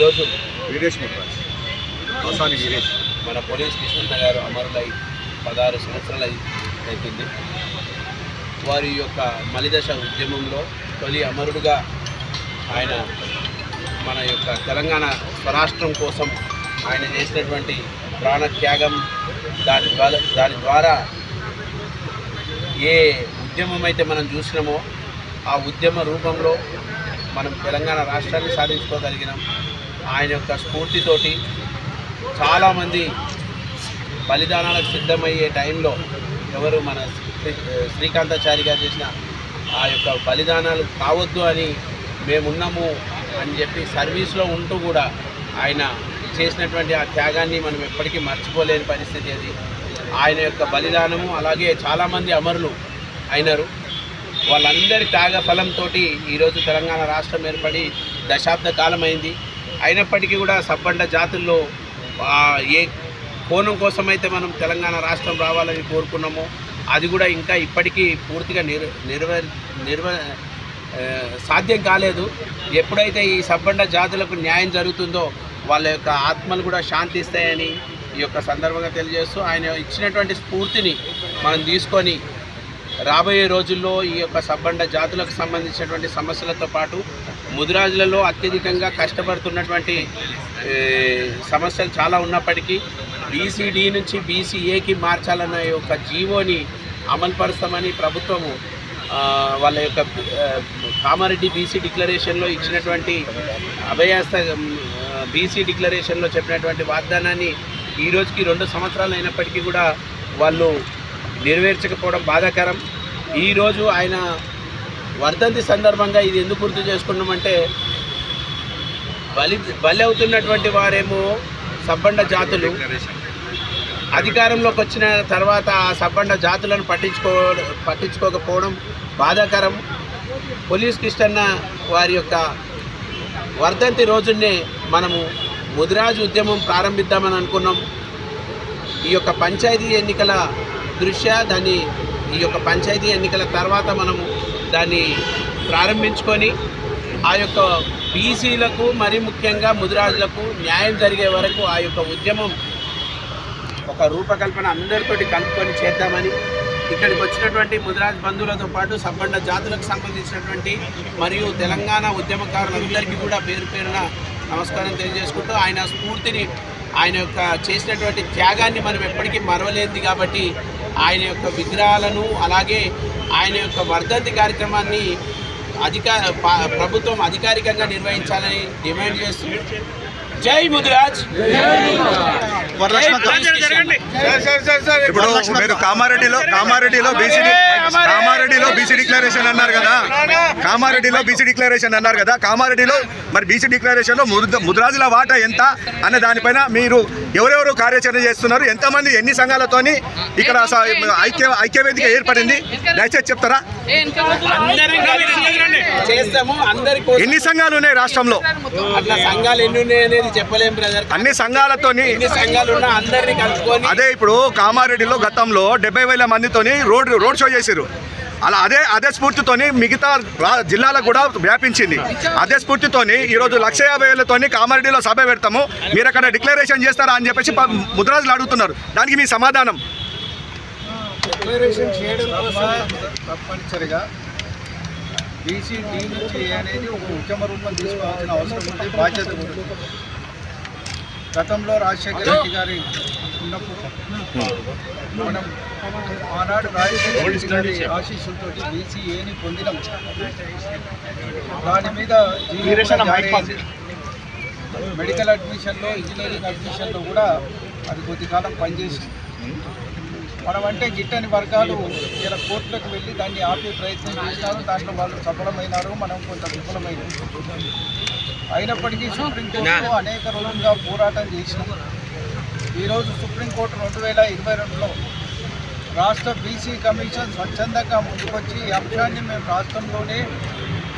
ఈరోజు వీరేష్ ముద్రాజ్ అవసాని వీరేష్ మన పోలీస్ కృష్ణన్న గారు అమరులై 16 సంవత్సరాలు అవుతుంది. వారి యొక్క మలిదశ ఉద్యమంలో తొలి అమరుడుగా ఆయన మన యొక్క తెలంగాణ స్వరాష్ట్రం కోసం ఆయన చేసినటువంటి ప్రాణత్యాగం దాని ద్వారా ఏ ఉద్యమం అయితే మనం చూసినామో ఆ ఉద్యమ రూపంలో మనం తెలంగాణ రాష్ట్రాన్ని సాధించుకోగలిగినాం. ఆయన యొక్క స్ఫూర్తితోటి చాలామంది బలిదానాలకు సిద్ధమయ్యే టైంలో ఎవరు మన శ్రీకాంతాచారి గారు చేసిన ఆ యొక్క బలిదానాలు కావద్దు అని మేమున్నాము అని చెప్పి సర్వీస్లో ఉంటూ కూడా ఆయన చేసినటువంటి ఆ త్యాగాన్ని మనం ఎప్పటికీ మర్చిపోలేని పరిస్థితి అది. ఆయన యొక్క బలిదానము అలాగే చాలామంది అమరులు అయినారు. వాళ్ళందరి త్యాగ ఫలంతో ఈరోజు తెలంగాణ రాష్ట్రం ఏర్పడి దశాబ్ద కాలం అయింది. అయినప్పటికీ కూడా సబ్బండ జాతుల్లో ఏ కోణం కోసమైతే మనం తెలంగాణ రాష్ట్రం రావాలని కోరుకున్నామో అది కూడా ఇంకా ఇప్పటికీ పూర్తిగా సాధ్యం కాలేదు. ఎప్పుడైతే ఈ సబ్బండ జాతులకు న్యాయం జరుగుతుందో వాళ్ళ యొక్క ఆత్మలు కూడా శాంతిస్తాయని ఈ యొక్క సందర్భంగా తెలియజేస్తూ ఆయన ఇచ్చినటువంటి స్ఫూర్తిని మనం తీసుకొని రాబోయే రోజుల్లో ఈ యొక్క సబ్బండ జాతులకు సంబంధించినటువంటి సమస్యలతో పాటు ముదిరాజులలో అత్యధికంగా కష్టపడుతున్నటువంటి సమస్యలు చాలా ఉన్నప్పటికీ బీసీడీ నుంచి బీసీఏకి మార్చాలన్న యొక్క జీవోని అమలుపరుస్తామని ప్రభుత్వము వాళ్ళ యొక్క కామారెడ్డి బీసీ డిక్లరేషన్లో ఇచ్చినటువంటి అభయాస్త బీసీ డిక్లరేషన్లో చెప్పినటువంటి వాగ్దానాన్ని ఈ రోజుకి 2 సంవత్సరాలు అయినప్పటికీ కూడా వాళ్ళు నెరవేర్చకపోవడం బాధాకరం. ఈరోజు ఆయన వర్ధంతి సందర్భంగా ఇది ఎందుకు గుర్తు చేసుకున్నామంటే బలి అవుతున్నటువంటి వారేమో సబ్బండ జాతులు అధికారంలోకి వచ్చిన తర్వాత ఆ సబ్బండ జాతులను పట్టించుకోకపోవడం బాధాకరం. పోలీస్ కృష్ణన్న వారి యొక్క వర్ధంతి రోజునే మనము ముదిరాజు ఉద్యమం ప్రారంభిద్దామని అనుకున్నాం. ఈ యొక్క పంచాయతీ ఎన్నికల దృష్ట్యా ఈ యొక్క పంచాయతీ ఎన్నికల తర్వాత మనము దాన్ని ప్రారంభించుకొని ఆ యొక్క బీసీలకు మరి ముఖ్యంగా ముదిరాజులకు న్యాయం జరిగే వరకు ఆ యొక్క ఉద్యమం ఒక రూపకల్పన అందరితోటి కలుపుకొని చేద్దామని ఇక్కడికి వచ్చినటువంటి ముదిరాజ్ బంధువులతో పాటు సబ్బండ జాతులకు సంబంధించినటువంటి మరియు తెలంగాణ ఉద్యమకారులందరికీ కూడా పేరు పేరున నమస్కారం తెలియజేసుకుంటూ ఆయన స్ఫూర్తిని ఆయన యొక్క చేసినటువంటి త్యాగాన్ని మనం ఎప్పటికీ మరవలేనిది కాబట్టి ఆయన యొక్క విగ్రహాలను అలాగే ఆయన యొక్క వర్ధంతి కార్యక్రమాన్ని ప్రభుత్వం అధికారికంగా నిర్వహించాలని డిమాండ్ చేస్తూ జై ముదిరాజ్. ఇప్పుడు మీరు కామారెడ్డిలో బీసీ డిక్లరేషన్ అన్నారు కదా, కామారెడ్డిలో మరి బీసీ డిక్లరేషన్లో ముదిరాజుల వాటా ఎంత అనే దానిపైన మీరు ఎవరెవరు కార్యాచరణ చేస్తున్నారు, ఎంతమంది ఎన్ని సంఘాలతోని ఇక్కడ ఐక్యవేదిక ఏర్పడింది, దయచేసి చెప్తారా? ఎన్ని సంఘాలు ఉన్నాయి రాష్ట్రంలో? అట్లా సంఘాలు ఎన్ని ఉన్నాయి అనేది చెప్పలేం బ్రదర్. అన్ని సంఘాలతోని అదే ఇప్పుడు కామారెడ్డిలో గతంలో 70,000 మందితోని రోడ్ షో చేశారు. అలా అదే స్ఫూర్తితోని మిగతా జిల్లాలకు కూడా వ్యాపించింది. అదే స్ఫూర్తితోని ఈరోజు 150,000తోని కామారెడ్డిలో సభ పెడతాము, మీరు అక్కడ డిక్లరేషన్ చేస్తారా అని చెప్పేసి ముదిరాజులు అడుగుతున్నారు. దానికి మీ సమాధానం? డిక్లరేషన్ చేయడం కోసం తప్పనిసరిగా బీసీడీ నుంచి ఏ అనేది ఒక ఉద్యమ రూపం తీసుకోవాల్సిన అవసరం ఉంది, బాధ్యత ఉంది. గతంలో రాజశేఖర రెడ్డి గారి ఉన్నప్పుడు మనం ఆనాడు రాజశేఖర రెడ్డి గారి ఆశీస్సులతో బీసీఏని పొందినాం. దాని మీద మెడికల్ అడ్మిషన్లో ఇంజనీరింగ్ అడ్మిషన్లో కూడా అది కొద్ది కాలం పనిచేసింది. మనం అంటే గిట్టని వర్గాలు ఇలా కోర్టులకు వెళ్ళి దాన్ని ఆపే ప్రయత్నం చేసినారు. దాంట్లో వాళ్ళు సఫలమైనారు, మనం కొంత విఫలమైనారు. అయినప్పటికీ సుప్రీంకోర్టులో అనేక రోజులుగా పోరాటం చేసినాం. ఈరోజు సుప్రీంకోర్టు 2022లో రాష్ట్ర బీసీ కమిషన్ స్వచ్ఛందంగా ముందుకొచ్చి ఈ అంశాన్ని మేము రాష్ట్రంలోనే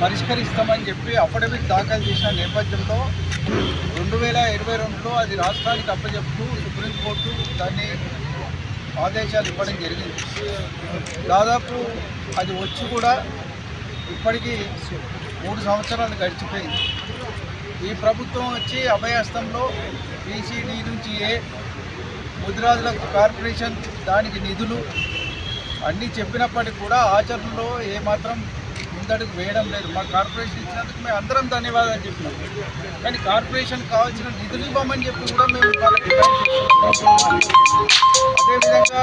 పరిష్కరిస్తామని చెప్పి అఫిడవిట్ దాఖలు చేసిన నేపథ్యంలో 2022లో అది రాష్ట్రానికి అప్పచెప్తూ సుప్రీంకోర్టు దాన్ని ఆదేశాలు ఇవ్వడం జరిగింది. దాదాపు అది వచ్చి కూడా ఇప్పటికీ 3 సంవత్సరాలు గడిచిపోయింది. ఈ ప్రభుత్వం వచ్చి అభయహస్తంలో PCD నుంచి ముదిరాజులకు కార్పొరేషన్ దానికి నిధులు అన్నీ చెప్పినప్పటికీ కూడా ఆచరణలో ఏమాత్రం ముందడుగు వేయడం లేదు. మా కార్పొరేషన్ ఇచ్చినందుకు మేము అందరం ధన్యవాదాలు చెప్పినాం, కానీ కార్పొరేషన్ కావాల్సిన నిధులు ఇవ్వమని చెప్పి కూడా మేము వాళ్ళకి డిమాండ్ చేస్తున్నాం. అదేవిధంగా